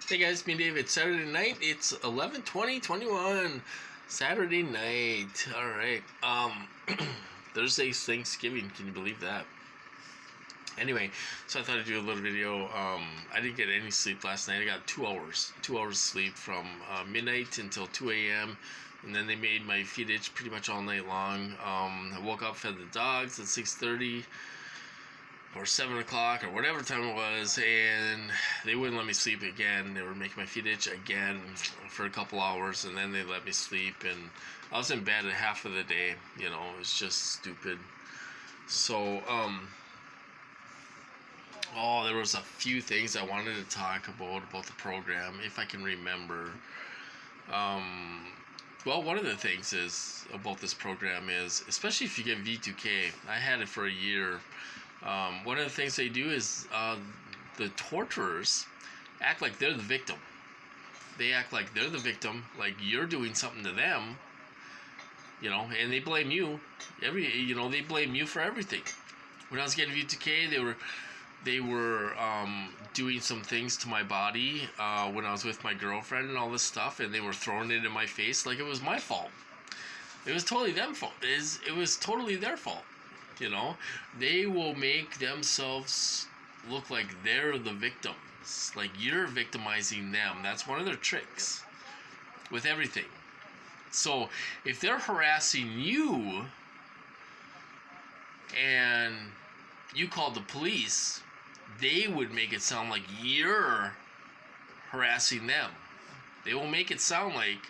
Hey guys, me Dave. It's Saturday night. It's 11/20/21. Saturday night. All right. Thursday's Thanksgiving. Can you believe that? Anyway, so I thought I'd do a little video. I didn't get any sleep last night. I got 2 hours. 2 hours sleep from midnight until 2 a.m. And then they made my feet itch pretty much all night long. I woke up, fed the dogs at 6:30 or 7 o'clock or whatever time it was, and they wouldn't let me sleep again. They were making my feet itch again for a couple hours, and then they let me sleep, and I was in bed half of the day. It was just stupid. So there was a few things I wanted to talk about the program, if I can remember. Well, one of the things is about this program is, especially if you get V2K, I had it for a year. One of the things they do is the torturers act like they're the victim. They act like they're the victim, like you're doing something to them, and they blame you. They blame you for everything. When I was getting V2K, they were doing some things to my body when I was with my girlfriend and all this stuff, and they were throwing it in my face like it was my fault. It was totally them fault. It was totally their fault. They will make themselves look like they're the victims, like you're victimizing them. That's one of their tricks with everything. So if they're harassing you and you called the police, they would make it sound like you're harassing them. They will make it sound like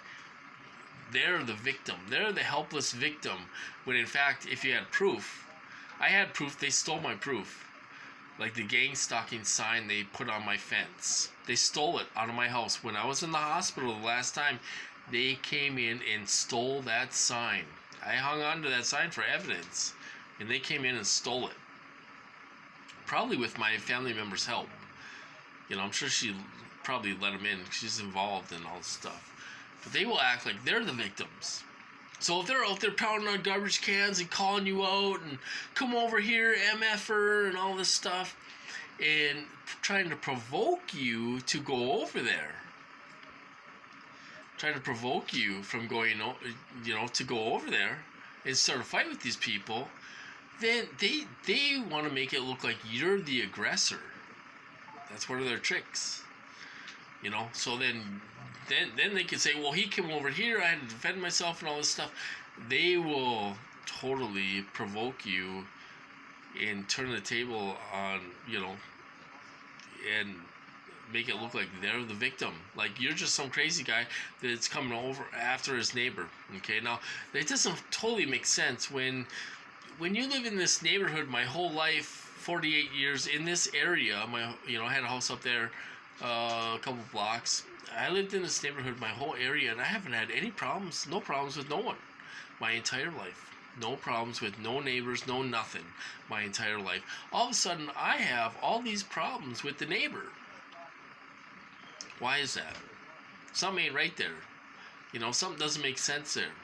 they're the victim. They're the helpless victim, when in fact, if you had proof, I had proof. They stole my proof. Like the gang stalking sign they put on my fence. They stole it out of my house. When I was in the hospital the last time, they came in and stole that sign. I hung on to that sign for evidence, and they came in and stole it. Probably with my family member's help. I'm sure she probably let them in. She's involved in all this stuff. But they will act like they're the victims. So if they're out there pounding on garbage cans and calling you out and come over here, MFer, and all this stuff, and trying to provoke you to go over there, trying to provoke you from going, to go over there and start a fight with these people, then they want to make it look like you're the aggressor. That's one of their tricks. So then they can say, well, he came over here, I had to defend myself and all this stuff. They will totally provoke you and turn the table on, and make it look like they're the victim. Like you're just some crazy guy that's coming over after his neighbor. Okay, now it doesn't totally make sense when you live in this neighborhood my whole life, 48 years in this area. I had a house up there, a couple blocks. I lived in this neighborhood my whole area, and I haven't had any problems, no problems with no one my entire life. No problems with no neighbors, no nothing my entire life. All of a sudden, I have all these problems with the neighbor. Why is that? Something ain't right there. Something doesn't make sense there.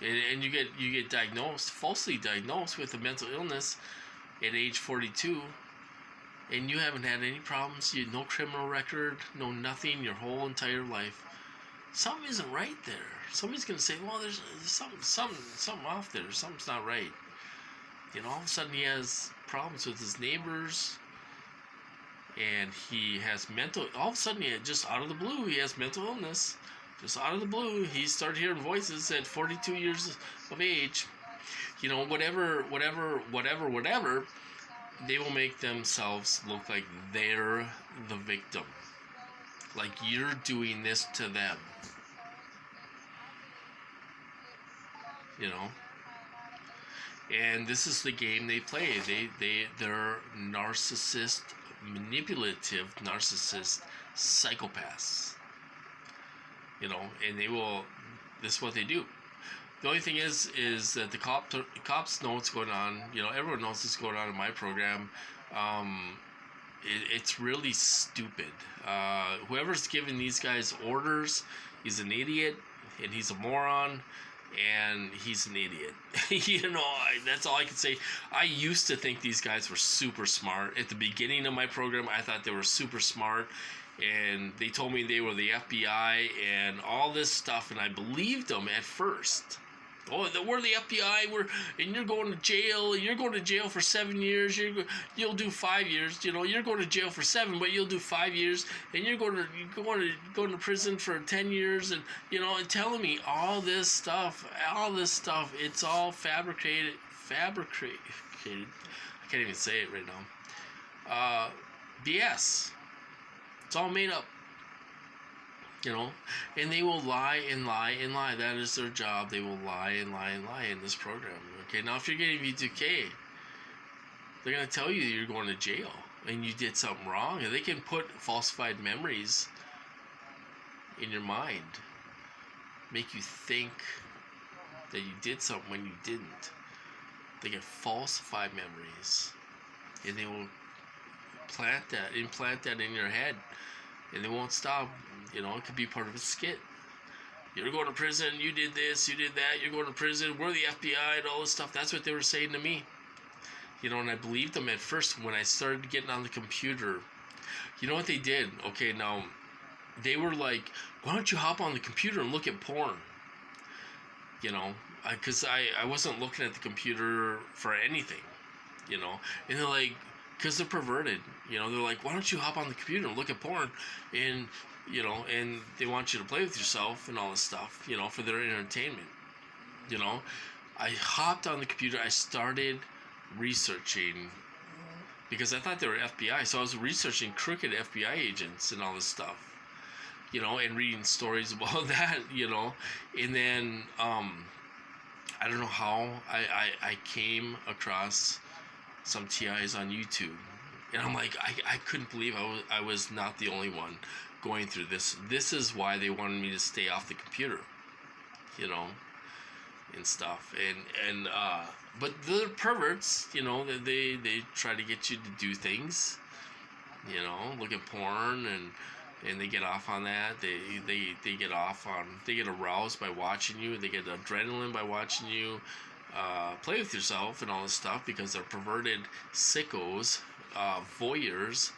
And you get diagnosed, falsely diagnosed with a mental illness at age 42. And you haven't had any problems, you no criminal record, no nothing your whole entire life. Something isn't right there. Somebody's gonna say, well, there's something off there. Something's not right. All of a sudden he has problems with his neighbors, and he has all of a sudden just out of the blue, he has mental illness. Just out of the blue, he started hearing voices at 42 years of age. Whatever. They will make themselves look like they're the victim. Like you're doing this to them. And this is the game they play. They're narcissist, manipulative narcissist psychopaths. And this is what they do. The only thing is that the cops know what's going on. Everyone knows what's going on in my program. It's really stupid. Whoever's giving these guys orders, he's an idiot and he's a moron. and he's an idiot. That's all I can say. I used to think these guys were super smart. At the beginning of my program, I thought they were super smart, and they told me they were the FBI and all this stuff, and I believed them at first. Oh, we're the FBI. And you're going to jail. You're going to jail for 7 years. You'll do 5 years. You're going to jail for 7, but you'll do 5 years, and you're going to prison for 10 years, and and telling me all this stuff. It's all fabricated. I can't even say it right now. BS. It's all made up. And they will lie and lie and lie. That is their job. They will lie and lie and lie in this program. Okay, now if you're getting V2K, they're going to tell you you're going to jail and you did something wrong. And they can put falsified memories in your mind, make you think that you did something when you didn't. They get falsified memories, and they will implant that in your head, and they won't stop. It could be part of a skit. You're going to prison, you did this, you did that, you're going to prison, we're the FBI, and all this stuff. That's what they were saying to me. And I believed them at first when I started getting on the computer. You know what they did? Okay, now, they were like, why don't you hop on the computer and look at porn? Because I wasn't looking at the computer for anything, And they're like, because they're perverted, they're like, why don't you hop on the computer and look at porn? And and they want you to play with yourself and all this stuff, for their entertainment. I hopped on the computer. I started researching because I thought they were FBI. So I was researching crooked FBI agents and all this stuff, and reading stories about that, And then, I don't know how I came across some TIs on YouTube. And I'm like, I couldn't believe I was not the only one going through this. This is why they wanted me to stay off the computer, and stuff. But the perverts, they try to get you to do things, look at porn, and they get off on that. They get aroused by watching you. They get adrenaline by watching you play with yourself and all this stuff, because they're perverted sickos, voyeurs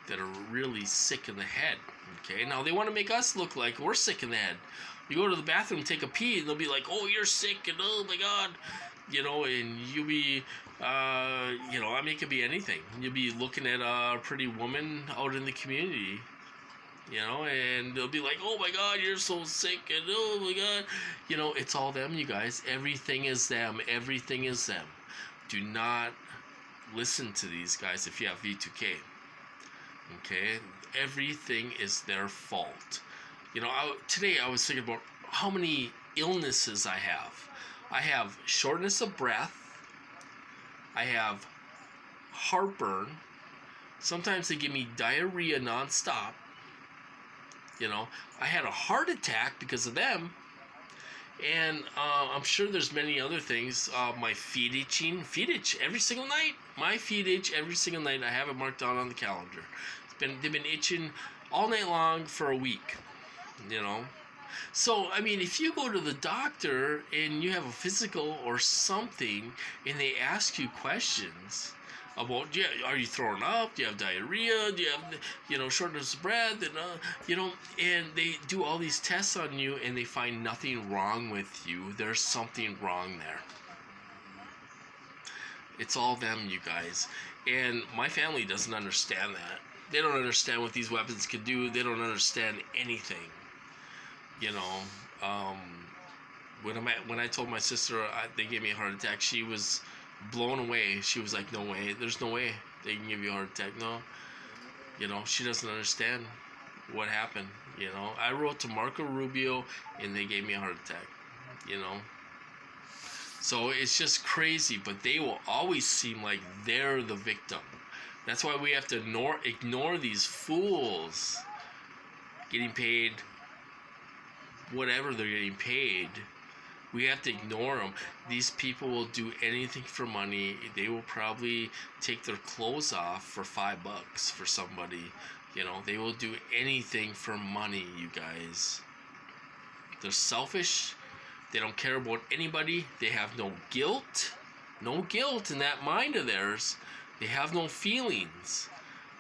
that are really sick in the head. Okay, now they want to make us look like we're sick in the head. You go to the bathroom, take a pee, and they'll be like, oh, you're sick, and oh my god, and you'll be I mean, it could be anything. You'll be looking at a pretty woman out in the community, and they'll be like, oh my god, you're so sick, and oh my god, it's all them, you guys. Everything is them. Do not listen to these guys if you have V2K. Okay, everything is their fault. Today I was thinking about how many illnesses I have. I have shortness of breath. I have heartburn. Sometimes they give me diarrhea nonstop. I had a heart attack because of them. And I'm sure there's many other things. My feet itching. Feet itch every single night. My feet itch every single night. I have it marked down on the calendar. They've been itching all night long for a week. So, I mean, if you go to the doctor and you have a physical or something, and they ask you questions about, are you throwing up? Do you have diarrhea? Do you have, shortness of breath? And, and they do all these tests on you, and they find nothing wrong with you. There's something wrong there. It's all them, you guys. And my family doesn't understand that. They don't understand what these weapons can do. They don't understand anything. When I told my sister they gave me a heart attack, she was blown away. She was like, no way, there's no way they can give you a heart attack. No, she doesn't understand what happened. I wrote to Marco Rubio and they gave me a heart attack. So it's just crazy, but they will always seem like they're the victim. That's why we have to ignore these fools getting paid whatever they're getting paid. We have to ignore them. These people will do anything for money. They will probably take their clothes off for $5 for somebody. They will do anything for money, you guys. They're selfish. They don't care about anybody. They have no guilt. No guilt in that mind of theirs. They have no feelings.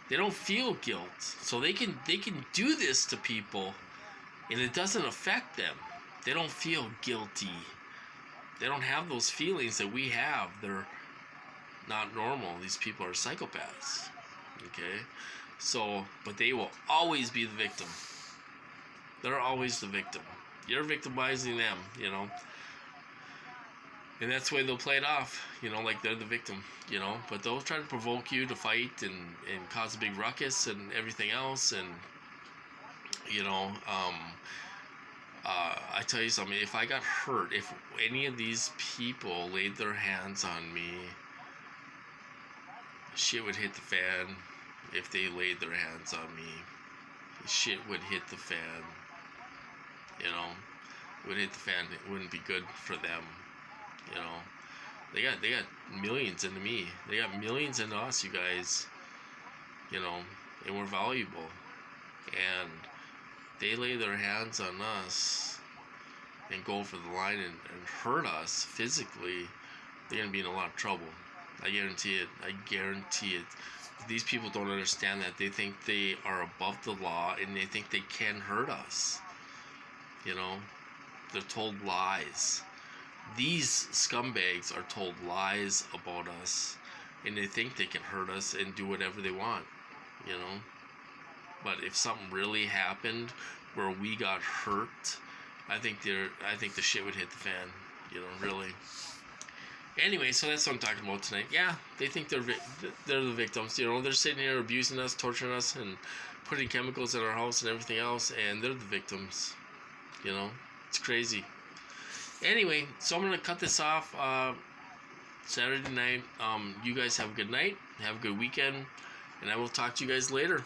They don't feel guilt. So they can do this to people and it doesn't affect them. They don't feel guilty. They don't have those feelings that we have. They're not normal. These people are psychopaths. Okay? So, but they will always be the victim. They're always the victim. You're victimizing them, you know. And that's the way they'll play it off, you know, like they're the victim, you know. But they'll try to provoke you to fight and cause a big ruckus and everything else. And, you know, I tell you something, if I got hurt, if any of these people laid their hands on me, shit would hit the fan. If they laid their hands on me, shit would hit the fan. You know, it would hit the fan. It wouldn't be good for them. You know, they got millions into me. They got millions into us, you guys. You know, and we're valuable. And they lay their hands on us and go for the line and hurt us physically, they're gonna be in a lot of trouble. I guarantee it. I guarantee it. These people don't understand that. They think they are above the law and they think they can hurt us. You know, they're told lies. These scumbags are told lies about us and they think they can hurt us and do whatever they want, you know. But if something really happened where we got hurt, I think the shit would hit the fan, you know, really. Anyway, so that's what I'm talking about tonight. Yeah, they think they're the victims. You know, they're sitting here abusing us, torturing us, and putting chemicals in our house and everything else, and they're the victims. You know, it's crazy. Anyway, so I'm gonna cut this off. Saturday night. You guys have a good night. Have a good weekend, and I will talk to you guys later.